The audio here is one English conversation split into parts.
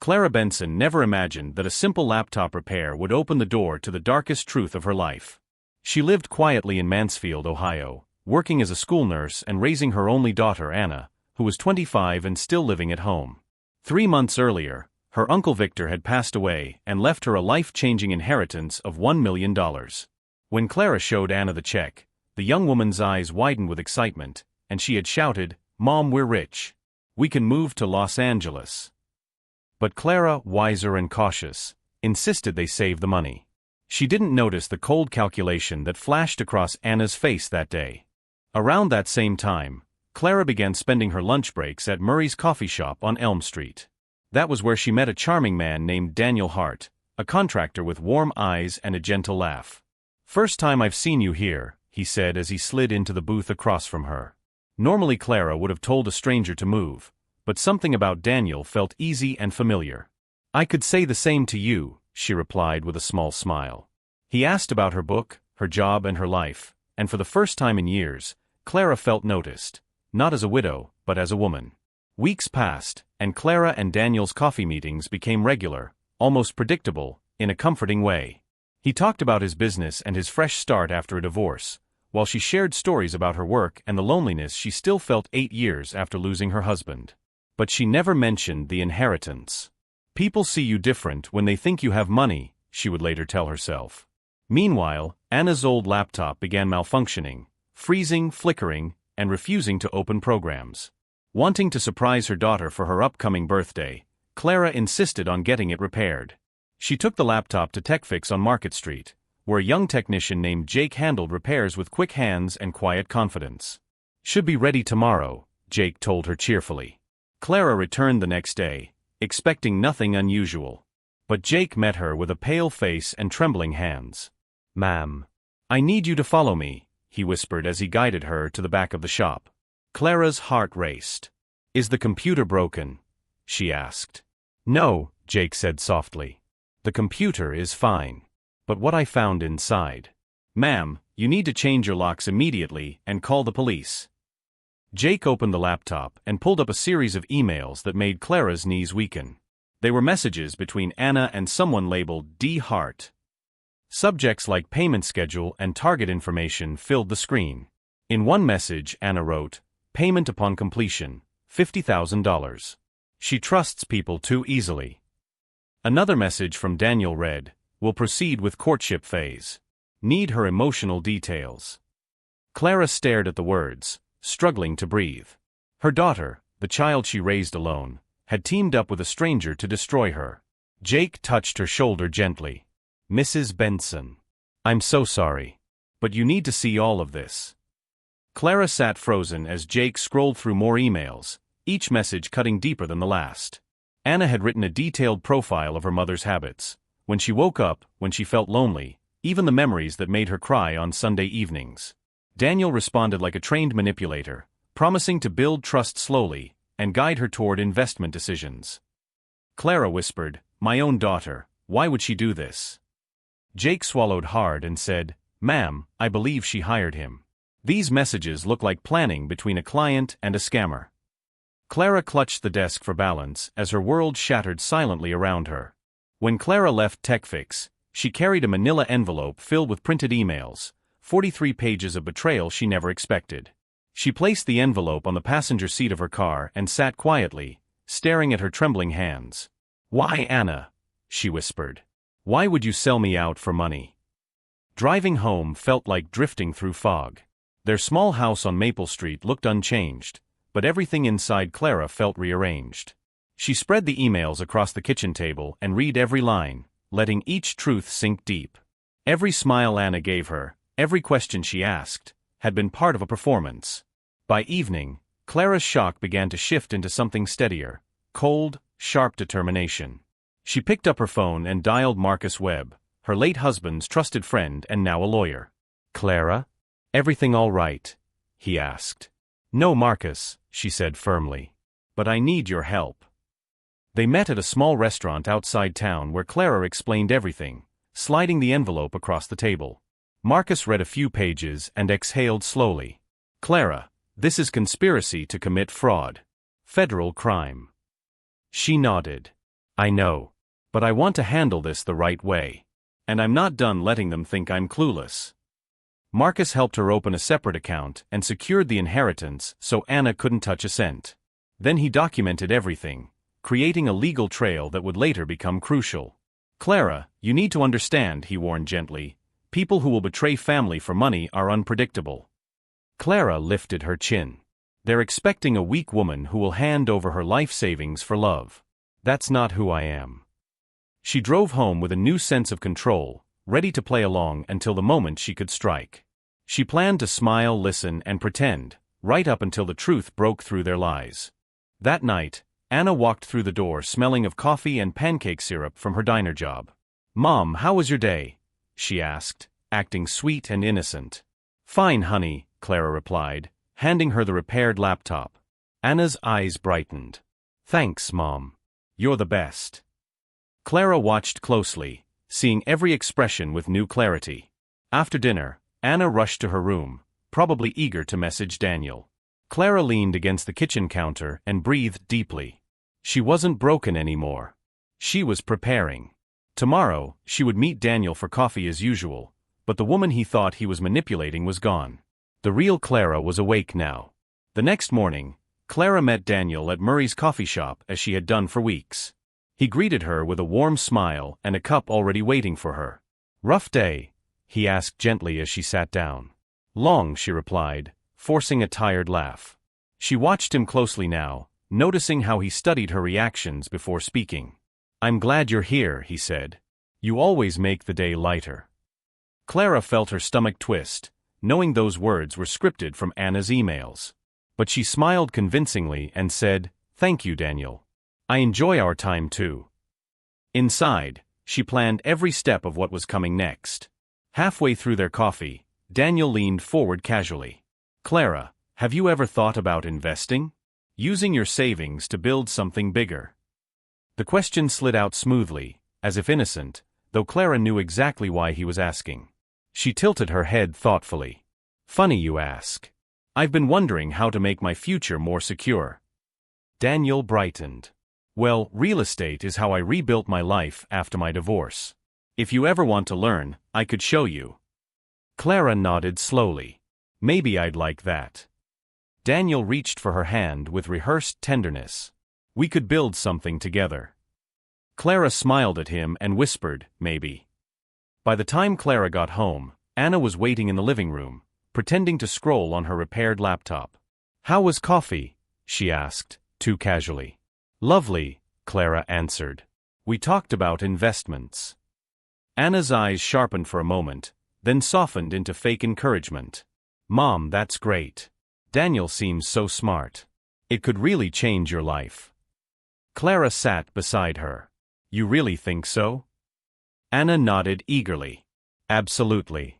Clara Benson never imagined that a simple laptop repair would open the door to the darkest truth of her life. She lived quietly in Mansfield, Ohio, working as a school nurse and raising her only daughter Anna, who was 25 and still living at home. 3 months earlier, her uncle Victor had passed away and left her a life-changing inheritance of $1 million. When Clara showed Anna the check, the young woman's eyes widened with excitement, and she had shouted, "Mom, we're rich. We can move to Los Angeles." But Clara, wiser and cautious, insisted they save the money. She didn't notice the cold calculation that flashed across Anna's face that day. Around that same time, Clara began spending her lunch breaks at Murray's coffee shop on Elm Street. That was where she met a charming man named Daniel Hart, a contractor with warm eyes and a gentle laugh. "First time I've seen you here," he said as he slid into the booth across from her. Normally Clara would have told a stranger to move, but something about Daniel felt easy and familiar. "I could say the same to you," she replied with a small smile. He asked about her book, her job and her life, and for the first time in years, Clara felt noticed, not as a widow, but as a woman. Weeks passed, and Clara and Daniel's coffee meetings became regular, almost predictable, in a comforting way. He talked about his business and his fresh start after a divorce, while she shared stories about her work and the loneliness she still felt 8 years after losing her husband. But she never mentioned the inheritance. "People see you different when they think you have money," she would later tell herself. Meanwhile, Anna's old laptop began malfunctioning, freezing, flickering, and refusing to open programs. Wanting to surprise her daughter for her upcoming birthday, Clara insisted on getting it repaired. She took the laptop to TechFix on Market Street, where a young technician named Jake handled repairs with quick hands and quiet confidence. "Should be ready tomorrow," Jake told her cheerfully. Clara returned the next day, expecting nothing unusual. But Jake met her with a pale face and trembling hands. "Ma'am, I need you to follow me," he whispered as he guided her to the back of the shop. Clara's heart raced. "Is the computer broken?" she asked. "No," Jake said softly. "The computer is fine. But what I found inside." "Ma'am, you need to change your locks immediately and call the police." Jake opened the laptop and pulled up a series of emails that made Clara's knees weaken. They were messages between Anna and someone labeled D. Hart. Subjects like payment schedule and target information filled the screen. In one message, Anna wrote, "Payment upon completion, $50,000. She trusts people too easily." Another message from Daniel read, "Will proceed with courtship phase. Need her emotional details." Clara stared at the words, struggling to breathe. Her daughter, the child she raised alone, had teamed up with a stranger to destroy her. Jake touched her shoulder gently. "Mrs. Benson, I'm so sorry. But you need to see all of this." Clara sat frozen as Jake scrolled through more emails, each message cutting deeper than the last. Anna had written a detailed profile of her mother's habits. When she woke up, when she felt lonely, even the memories that made her cry on Sunday evenings. Daniel responded like a trained manipulator, promising to build trust slowly and guide her toward investment decisions. Clara whispered, "My own daughter, why would she do this?" Jake swallowed hard and said, "Ma'am, I believe she hired him." These messages look like planning between a client and a scammer. Clara clutched the desk for balance as her world shattered silently around her. When Clara left TechFix, she carried a manila envelope filled with printed emails, 43 pages of betrayal she never expected. She placed the envelope on the passenger seat of her car and sat quietly, staring at her trembling hands. "Why, Anna?" she whispered. "Why would you sell me out for money?" Driving home felt like drifting through fog. Their small house on Maple Street looked unchanged, but everything inside Clara felt rearranged. She spread the emails across the kitchen table and read every line, letting each truth sink deep. Every smile Anna gave her, every question she asked, had been part of a performance. By evening, Clara's shock began to shift into something steadier, cold, sharp determination. She picked up her phone and dialed Marcus Webb, her late husband's trusted friend and now a lawyer. "Clara? Everything all right?" he asked. "No, Marcus," she said firmly. "But I need your help." They met at a small restaurant outside town where Clara explained everything, sliding the envelope across the table. Marcus read a few pages and exhaled slowly. "Clara, this is conspiracy to commit fraud. Federal crime." She nodded. I know. But I want to handle this the right way. And I'm not done letting them think I'm clueless. Marcus helped her open a separate account and secured the inheritance so Anna couldn't touch a cent. Then he documented everything, creating a legal trail that would later become crucial. Clara, you need to understand, he warned gently. People who will betray family for money are unpredictable. Clara lifted her chin. They're expecting a weak woman who will hand over her life savings for love. That's not who I am. She drove home with a new sense of control, ready to play along until the moment she could strike. She planned to smile, listen, and pretend, right up until the truth broke through their lies. That night, Anna walked through the door smelling of coffee and pancake syrup from her diner job. "Mom, how was your day?" she asked, acting sweet and innocent. "Fine, honey," Clara replied, handing her the repaired laptop. Anna's eyes brightened. "Thanks, Mom. You're the best." Clara watched closely, seeing every expression with new clarity. After dinner, Anna rushed to her room, probably eager to message Daniel. Clara leaned against the kitchen counter and breathed deeply. She wasn't broken anymore. She was preparing. Tomorrow, she would meet Daniel for coffee as usual, but the woman he thought he was manipulating was gone. The real Clara was awake now. The next morning, Clara met Daniel at Murray's coffee shop as she had done for weeks. He greeted her with a warm smile and a cup already waiting for her. "Rough day?" he asked gently as she sat down. "Long," she replied, forcing a tired laugh. She watched him closely now, noticing how he studied her reactions before speaking. "I'm glad you're here," he said. "You always make the day lighter." Clara felt her stomach twist, knowing those words were scripted from Anna's emails. But she smiled convincingly and said, "Thank you, Daniel. I enjoy our time too." Inside, she planned every step of what was coming next. Halfway through their coffee, Daniel leaned forward casually. "Clara, have you ever thought about investing? Using your savings to build something bigger?" The question slid out smoothly, as if innocent, though Clara knew exactly why he was asking. She tilted her head thoughtfully. "Funny you ask. I've been wondering how to make my future more secure." Daniel brightened. "Well, real estate is how I rebuilt my life after my divorce. If you ever want to learn, I could show you." Clara nodded slowly. "Maybe I'd like that." Daniel reached for her hand with rehearsed tenderness. "We could build something together." Clara smiled at him and whispered, "Maybe." By the time Clara got home, Anna was waiting in the living room, pretending to scroll on her repaired laptop. "How was coffee?" she asked, too casually. "Lovely," Clara answered. "We talked about investments." Anna's eyes sharpened for a moment, then softened into fake encouragement. "Mom, that's great. Daniel seems so smart. It could really change your life." Clara sat beside her. "You really think so?" Anna nodded eagerly. "Absolutely."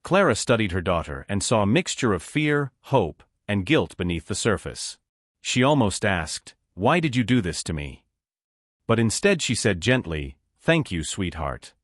Clara studied her daughter and saw a mixture of fear, hope, and guilt beneath the surface. She almost asked, "Why did you do this to me?" But instead she said gently, "Thank you, sweetheart."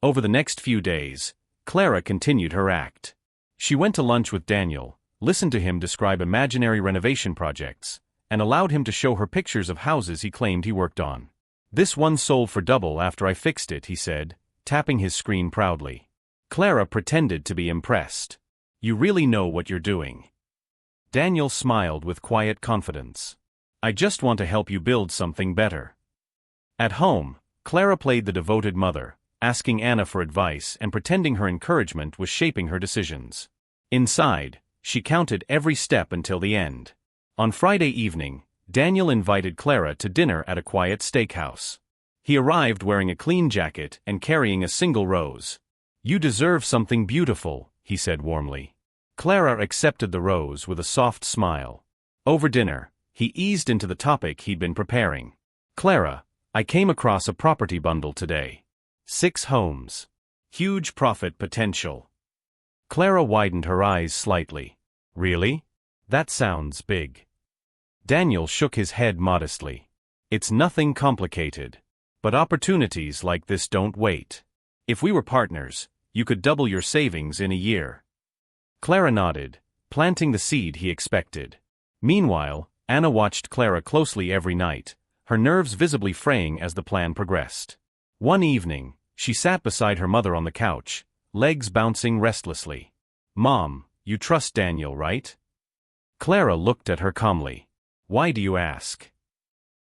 Over the next few days, Clara continued her act. She went to lunch with Daniel, listened to him describe imaginary renovation projects, and allowed him to show her pictures of houses he claimed he worked on. "This one sold for double after I fixed it," he said, tapping his screen proudly. Clara pretended to be impressed. "You really know what you're doing." Daniel smiled with quiet confidence. "I just want to help you build something better." At home, Clara played the devoted mother, asking Anna for advice and pretending her encouragement was shaping her decisions. Inside, she counted every step until the end. On Friday evening, Daniel invited Clara to dinner at a quiet steakhouse. He arrived wearing a clean jacket and carrying a single rose. "You deserve something beautiful," he said warmly. Clara accepted the rose with a soft smile. Over dinner, he eased into the topic he'd been preparing. "Clara, I came across a property bundle today. 6 homes. Huge profit potential." Clara widened her eyes slightly. "Really? That sounds big." Daniel shook his head modestly. "It's nothing complicated. But opportunities like this don't wait. If we were partners, you could double your savings in a year." Clara nodded, planting the seed he expected. Meanwhile, Anna watched Clara closely every night, her nerves visibly fraying as the plan progressed. One evening, she sat beside her mother on the couch, legs bouncing restlessly. "Mom, you trust Daniel, right?" Clara looked at her calmly. "Why do you ask?"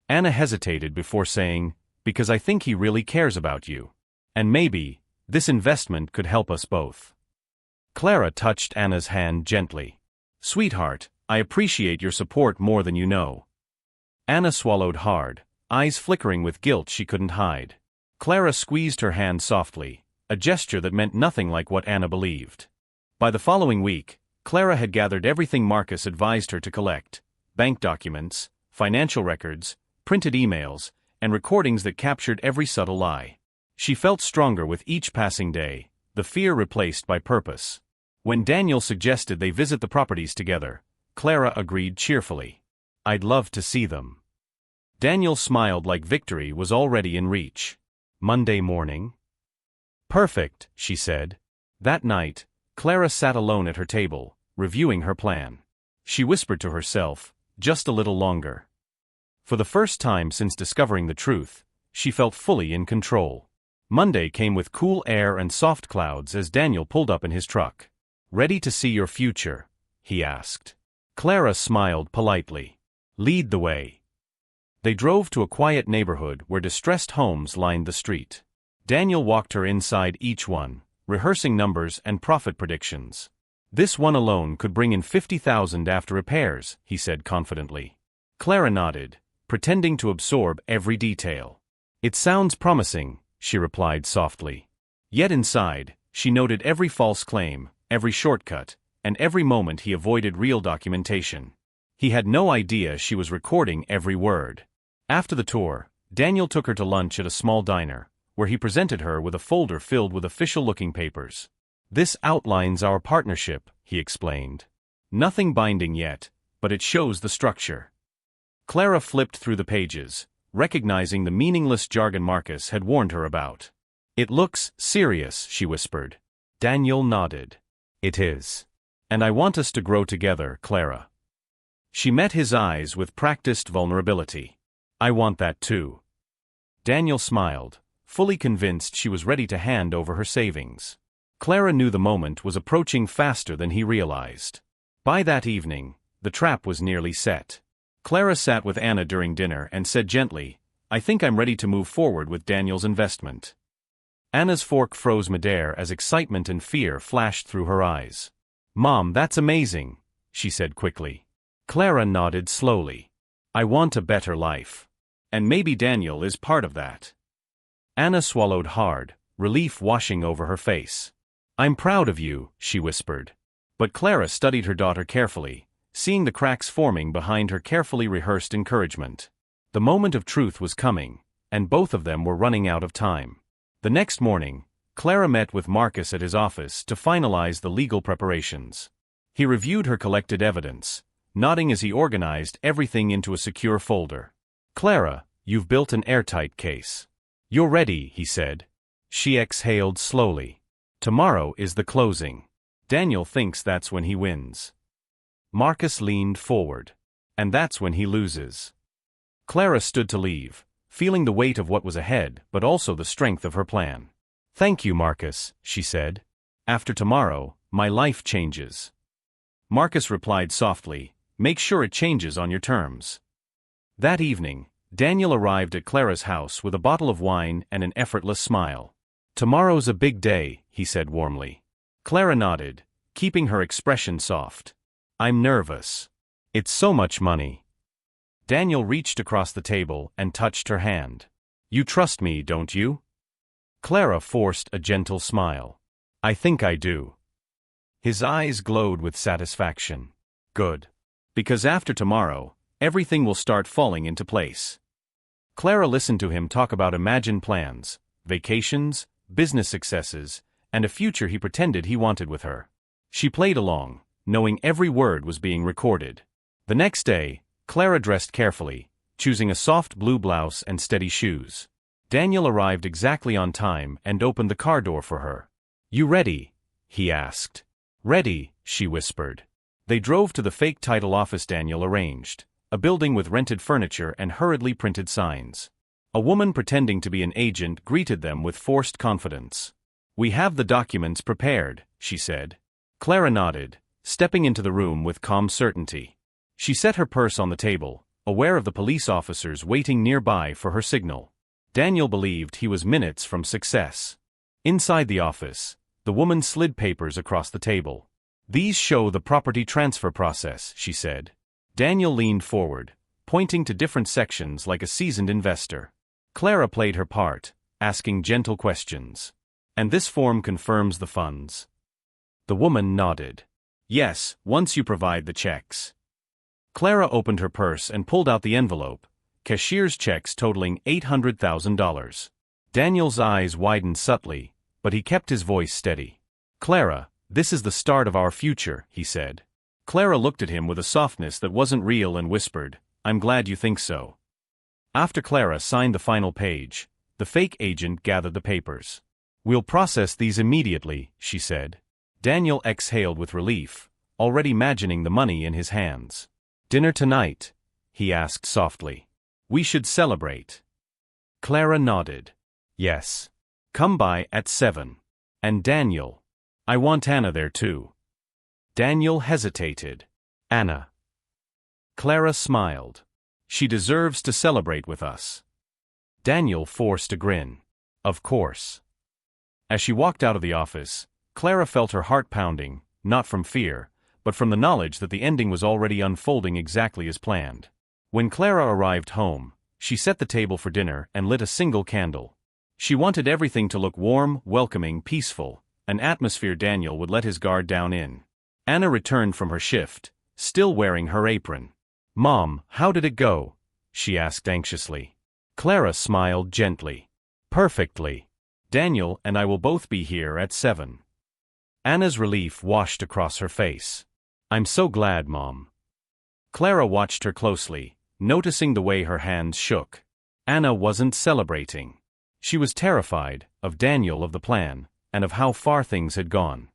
Anna hesitated before saying, "Because I think he really cares about you. And maybe, this investment could help us both." Clara touched Anna's hand gently. "Sweetheart, I appreciate your support more than you know." Anna swallowed hard, eyes flickering with guilt she couldn't hide. Clara squeezed her hand softly, a gesture that meant nothing like what Anna believed. By the following week, Clara had gathered everything Marcus advised her to collect: bank documents, financial records, printed emails, and recordings that captured every subtle lie. She felt stronger with each passing day, the fear replaced by purpose. When Daniel suggested they visit the properties together, Clara agreed cheerfully. "I'd love to see them." Daniel smiled like victory was already in reach. Monday morning? "Perfect," she said. That night, Clara sat alone at her table, reviewing her plan. She whispered to herself, "Just a little longer." For the first time since discovering the truth, she felt fully in control. Monday came with cool air and soft clouds as Daniel pulled up in his truck. "Ready to see your future?" he asked. Clara smiled politely. "Lead the way." They drove to a quiet neighborhood where distressed homes lined the street. Daniel walked her inside each one, rehearsing numbers and profit predictions. "This one alone could bring in 50,000 after repairs," he said confidently. Clara nodded, pretending to absorb every detail. "It sounds promising," she replied softly. Yet inside, she noted every false claim, every shortcut, and every moment he avoided real documentation. He had no idea she was recording every word. After the tour, Daniel took her to lunch at a small diner, where he presented her with a folder filled with official-looking papers. "This outlines our partnership," he explained. "Nothing binding yet, but it shows the structure." Clara flipped through the pages, recognizing the meaningless jargon Marcus had warned her about. "It looks serious," she whispered. Daniel nodded. "It is. And I want us to grow together, Clara." She met his eyes with practiced vulnerability. "I want that too." Daniel smiled, fully convinced she was ready to hand over her savings. Clara knew the moment was approaching faster than he realized. By that evening, the trap was nearly set. Clara sat with Anna during dinner and said gently, "I think I'm ready to move forward with Daniel's investment." Anna's fork froze midair as excitement and fear flashed through her eyes. "Mom, that's amazing," she said quickly. Clara nodded slowly. "I want a better life. And maybe Daniel is part of that." Anna swallowed hard, relief washing over her face. "I'm proud of you," she whispered. But Clara studied her daughter carefully, seeing the cracks forming behind her carefully rehearsed encouragement. The moment of truth was coming, and both of them were running out of time. The next morning, Clara met with Marcus at his office to finalize the legal preparations. He reviewed her collected evidence, nodding as he organized everything into a secure folder. "Clara, you've built an airtight case. You're ready," he said. She exhaled slowly. "Tomorrow is the closing. Daniel thinks that's when he wins." Marcus leaned forward. "And that's when he loses." Clara stood to leave, feeling the weight of what was ahead but also the strength of her plan. "Thank you, Marcus," she said. "After tomorrow, my life changes." Marcus replied softly, "Make sure it changes on your terms." That evening, Daniel arrived at Clara's house with a bottle of wine and an effortless smile. "Tomorrow's a big day," he said warmly. Clara nodded, keeping her expression soft. "I'm nervous. It's so much money." Daniel reached across the table and touched her hand. "You trust me, don't you?" Clara forced a gentle smile. "I think I do." His eyes glowed with satisfaction. "Good. Because after tomorrow, everything will start falling into place." Clara listened to him talk about imagined plans, vacations, business successes, and a future he pretended he wanted with her. She played along, knowing every word was being recorded. The next day, Clara dressed carefully, choosing a soft blue blouse and steady shoes. Daniel arrived exactly on time and opened the car door for her. "You ready?" he asked. "Ready," she whispered. They drove to the fake title office Daniel arranged, a building with rented furniture and hurriedly printed signs. A woman pretending to be an agent greeted them with forced confidence. "We have the documents prepared," she said. Clara nodded, stepping into the room with calm certainty. She set her purse on the table, aware of the police officers waiting nearby for her signal. Daniel believed he was minutes from success. Inside the office, the woman slid papers across the table. "These show the property transfer process," she said. Daniel leaned forward, pointing to different sections like a seasoned investor. Clara played her part, asking gentle questions. "And this form confirms the funds?" The woman nodded. "Yes, once you provide the checks." Clara opened her purse and pulled out the envelope, cashier's checks totaling $800,000. Daniel's eyes widened subtly, but he kept his voice steady. "Clara, this is the start of our future," he said. Clara looked at him with a softness that wasn't real and whispered, "I'm glad you think so." After Clara signed the final page, the fake agent gathered the papers. "We'll process these immediately," she said. Daniel exhaled with relief, already imagining the money in his hands. "Dinner tonight?" he asked softly. "We should celebrate." Clara nodded. "Yes. Come by at 7. And Daniel. I want Anna there too." Daniel hesitated. "Anna." Clara smiled. "She deserves to celebrate with us." Daniel forced a grin. "Of course." As she walked out of the office, Clara felt her heart pounding, not from fear, but from the knowledge that the ending was already unfolding exactly as planned. When Clara arrived home, she set the table for dinner and lit a single candle. She wanted everything to look warm, welcoming, peaceful, an atmosphere Daniel would let his guard down in. Anna returned from her shift, still wearing her apron. "Mom, how did it go?" she asked anxiously. Clara smiled gently. "Perfectly. Daniel and I will both be here at 7. Anna's relief washed across her face. "I'm so glad, Mom." Clara watched her closely, noticing the way her hands shook. Anna wasn't celebrating. She was terrified, of Daniel, of the plan, and of how far things had gone.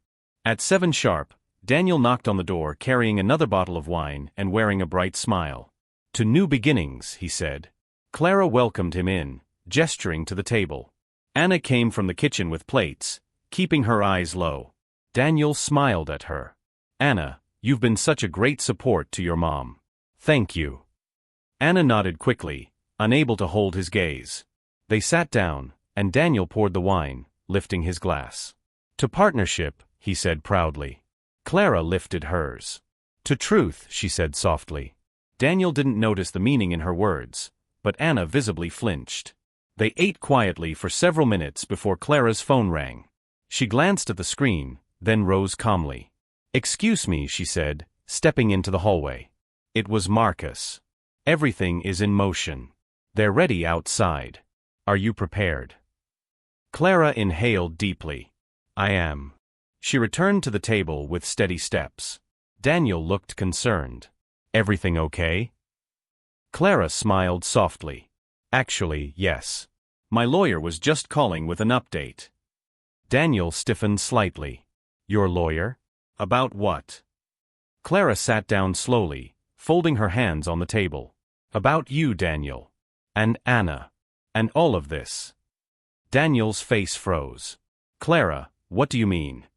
At 7 sharp, Daniel knocked on the door carrying another bottle of wine and wearing a bright smile. "To new beginnings," he said. Clara welcomed him in, gesturing to the table. Anna came from the kitchen with plates, keeping her eyes low. Daniel smiled at her. "Anna, you've been such a great support to your mom." "Thank you." Anna nodded quickly, unable to hold his gaze. They sat down, and Daniel poured the wine, lifting his glass. "To partnership," he said proudly. Clara lifted hers. "To truth," she said softly. Daniel didn't notice the meaning in her words, but Anna visibly flinched. They ate quietly for several minutes before Clara's phone rang. She glanced at the screen, then rose calmly. "Excuse me," she said, stepping into the hallway. It was Marcus. "Everything is in motion. They're ready outside. Are you prepared?" Clara inhaled deeply. "I am." She returned to the table with steady steps. Daniel looked concerned. "Everything okay?" Clara smiled softly. "Actually, yes. My lawyer was just calling with an update." Daniel stiffened slightly. "Your lawyer? About what?" Clara sat down slowly, folding her hands on the table. "About you, Daniel. And Anna. And all of this." Daniel's face froze. "Clara, what do you mean?"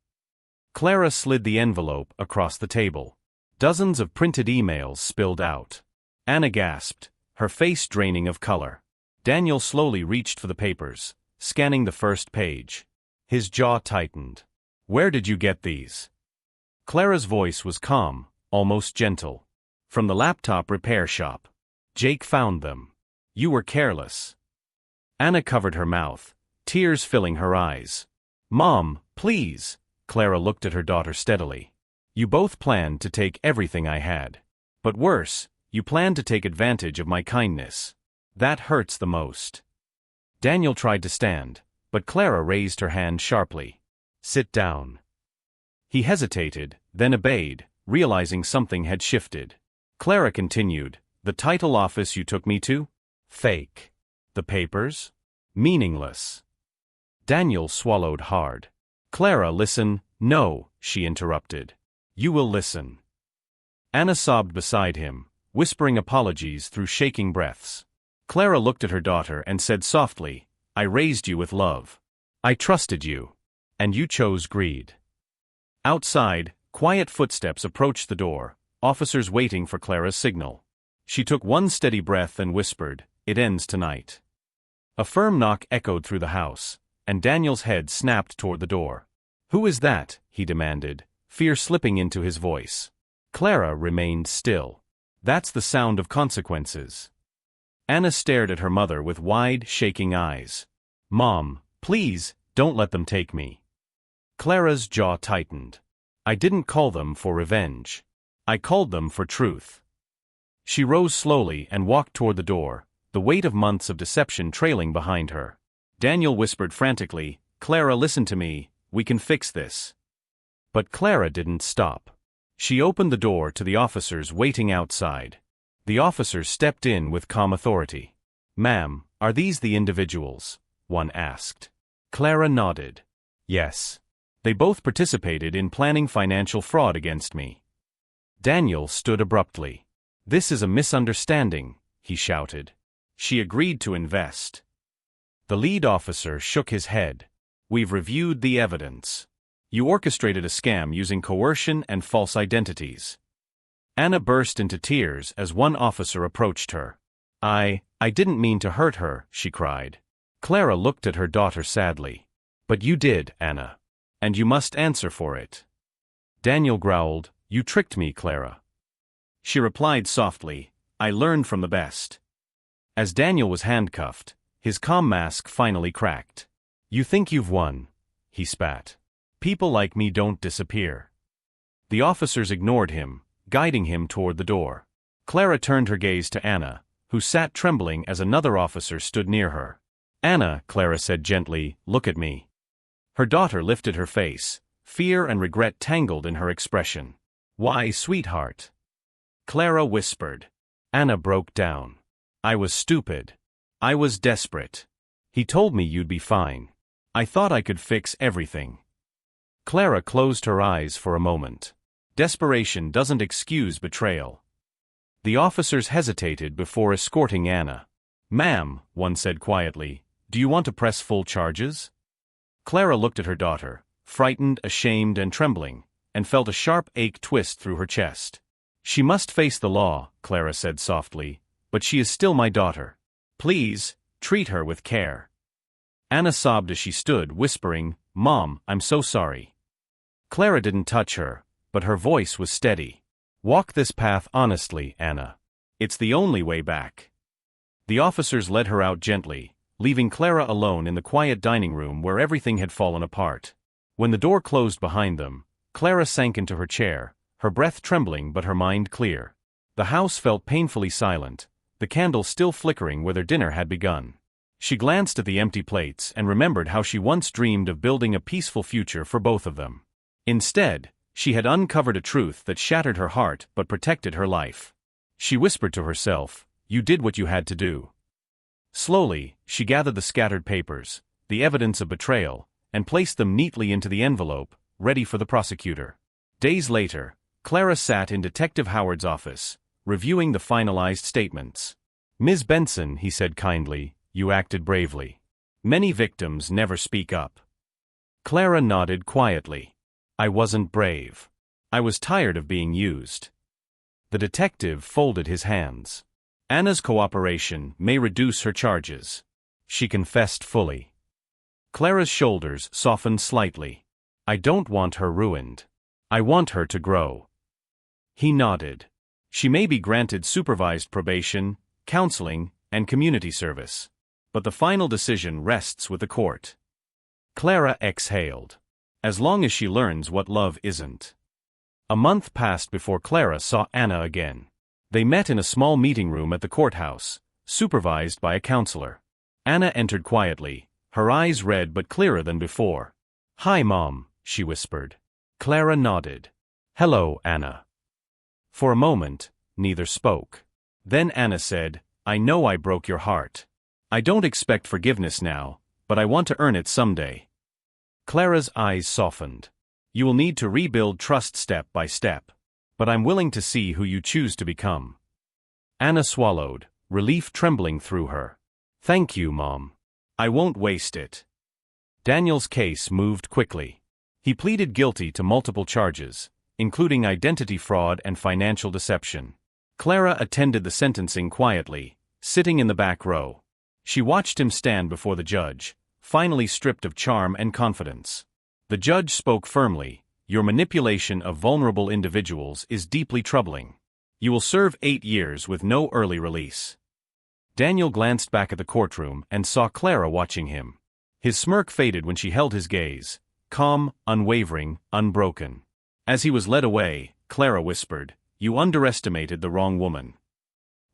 Clara slid the envelope across the table. Dozens of printed emails spilled out. Anna gasped, her face draining of color. Daniel slowly reached for the papers, scanning the first page. His jaw tightened. "Where did you get these?" Clara's voice was calm, almost gentle. "From the laptop repair shop. Jake found them. You were careless." Anna covered her mouth, tears filling her eyes. "Mom, please." Clara looked at her daughter steadily. "You both planned to take everything I had. But worse, you planned to take advantage of my kindness. That hurts the most." Daniel tried to stand, but Clara raised her hand sharply. "Sit down." He hesitated, then obeyed, realizing something had shifted. Clara continued, "The title office you took me to? Fake. The papers? Meaningless." Daniel swallowed hard. "Clara, listen." "No," she interrupted. "You will listen." Anna sobbed beside him, whispering apologies through shaking breaths. Clara looked at her daughter and said softly, I raised you with love. I trusted you. And you chose greed. Outside, quiet footsteps approached the door, officers waiting for Clara's signal. She took one steady breath and whispered, It ends tonight. A firm knock echoed through the house, and Daniel's head snapped toward the door. Who is that? He demanded, fear slipping into his voice. Clara remained still. That's the sound of consequences. Anna stared at her mother with wide, shaking eyes. Mom, please, don't let them take me. Clara's jaw tightened. I didn't call them for revenge. I called them for truth. She rose slowly and walked toward the door, the weight of months of deception trailing behind her. Daniel whispered frantically, Clara, listen to me, we can fix this. But Clara didn't stop. She opened the door to the officers waiting outside. The officers stepped in with calm authority. Ma'am, are these the individuals? One asked. Clara nodded. Yes. They both participated in planning financial fraud against me. Daniel stood abruptly. This is a misunderstanding, he shouted. She agreed to invest. The lead officer shook his head. We've reviewed the evidence. You orchestrated a scam using coercion and false identities. Anna burst into tears as one officer approached her. I didn't mean to hurt her, she cried. Clara looked at her daughter sadly. But you did, Anna. And you must answer for it. Daniel growled, You tricked me, Clara. She replied softly, I learned from the best. As Daniel was handcuffed, his calm mask finally cracked. You think you've won, he spat. People like me don't disappear. The officers ignored him, guiding him toward the door. Clara turned her gaze to Anna, who sat trembling as another officer stood near her. Anna, Clara said gently, look at me. Her daughter lifted her face, fear and regret tangled in her expression. Why, sweetheart? Clara whispered. Anna broke down. I was stupid. I was desperate. He told me you'd be fine. I thought I could fix everything. Clara closed her eyes for a moment. Desperation doesn't excuse betrayal. The officers hesitated before escorting Anna. Ma'am, one said quietly, do you want to press full charges? Clara looked at her daughter, frightened, ashamed, and trembling, and felt a sharp ache twist through her chest. She must face the law, Clara said softly, but she is still my daughter. Please, treat her with care. Anna sobbed as she stood, whispering, Mom, I'm so sorry. Clara didn't touch her, but her voice was steady. Walk this path honestly, Anna. It's the only way back. The officers led her out gently, leaving Clara alone in the quiet dining room where everything had fallen apart. When the door closed behind them, Clara sank into her chair, her breath trembling but her mind clear. The house felt painfully silent, the candle still flickering where their dinner had begun. She glanced at the empty plates and remembered how she once dreamed of building a peaceful future for both of them. Instead, she had uncovered a truth that shattered her heart but protected her life. She whispered to herself, You did what you had to do. Slowly, she gathered the scattered papers, the evidence of betrayal, and placed them neatly into the envelope, ready for the prosecutor. Days later, Clara sat in Detective Howard's office, reviewing the finalized statements. Ms. Benson, he said kindly, you acted bravely. Many victims never speak up. Clara nodded quietly. I wasn't brave. I was tired of being used. The detective folded his hands. Anna's cooperation may reduce her charges. She confessed fully. Clara's shoulders softened slightly. I don't want her ruined. I want her to grow. He nodded. She may be granted supervised probation, counseling, and community service. But the final decision rests with the court. Clara exhaled. As long as she learns what love isn't. A month passed before Clara saw Anna again. They met in a small meeting room at the courthouse, supervised by a counselor. Anna entered quietly, her eyes red but clearer than before. Hi, Mom, she whispered. Clara nodded. Hello, Anna. For a moment, neither spoke. Then Anna said, I know I broke your heart. I don't expect forgiveness now, but I want to earn it someday. Clara's eyes softened. You will need to rebuild trust step by step. But I'm willing to see who you choose to become. Anna swallowed, relief trembling through her. Thank you, Mom. I won't waste it. Daniel's case moved quickly. He pleaded guilty to multiple charges, including identity fraud and financial deception. Clara attended the sentencing quietly, sitting in the back row. She watched him stand before the judge, finally stripped of charm and confidence. The judge spoke firmly, "Your manipulation of vulnerable individuals is deeply troubling. You will serve 8 years with no early release." Daniel glanced back at the courtroom and saw Clara watching him. His smirk faded when she held his gaze, calm, unwavering, unbroken. As he was led away, Clara whispered, "You underestimated the wrong woman."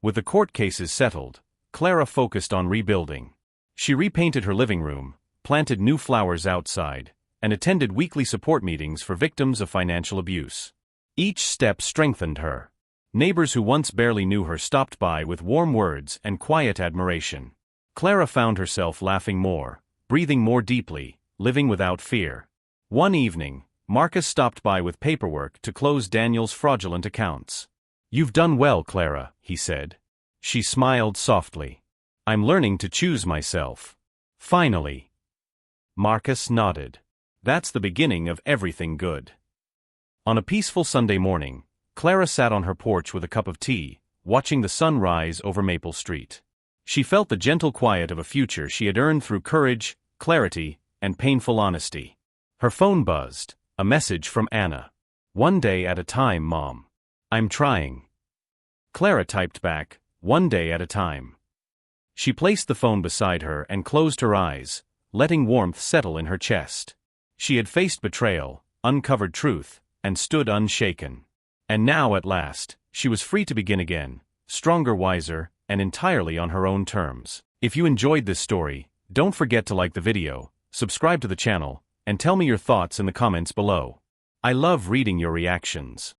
With the court cases settled, Clara focused on rebuilding. She repainted her living room, planted new flowers outside, and attended weekly support meetings for victims of financial abuse. Each step strengthened her. Neighbors who once barely knew her stopped by with warm words and quiet admiration. Clara found herself laughing more, breathing more deeply, living without fear. One evening, Marcus stopped by with paperwork to close Daniel's fraudulent accounts. "You've done well, Clara," he said. She smiled softly. "I'm learning to choose myself." Finally. Marcus nodded. "That's the beginning of everything good." On a peaceful Sunday morning, Clara sat on her porch with a cup of tea, watching the sun rise over Maple Street. She felt the gentle quiet of a future she had earned through courage, clarity, and painful honesty. Her phone buzzed, a message from Anna. "One day at a time, Mom. I'm trying." Clara typed back, "One day at a time." She placed the phone beside her and closed her eyes, letting warmth settle in her chest. She had faced betrayal, uncovered truth, and stood unshaken. And now, at last, she was free to begin again, stronger, wiser, and entirely on her own terms. If you enjoyed this story, don't forget to like the video, subscribe to the channel, and tell me your thoughts in the comments below. I love reading your reactions.